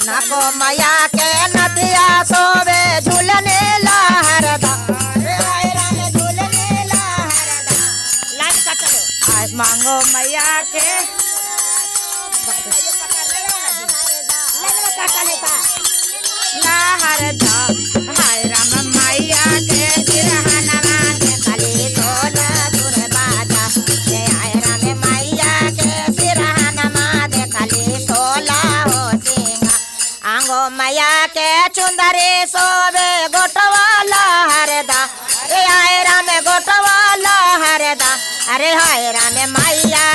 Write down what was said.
नको मैया के नदिया सोवे झूलने लहरदा झूलने लहरदा लाइन का चलो आज मांगो मैया के लहरदा हाय राम मैया के सिरहनवा देखली सोना सुर बाजा जय हाय राम मैया के सिरहनवा देखली सोला हो सिंगा आंगो मैया के चुंदरी सोवे गोटवाला हरदा रे हाय राम गोटवाला हरदा अरे हाय राम मैया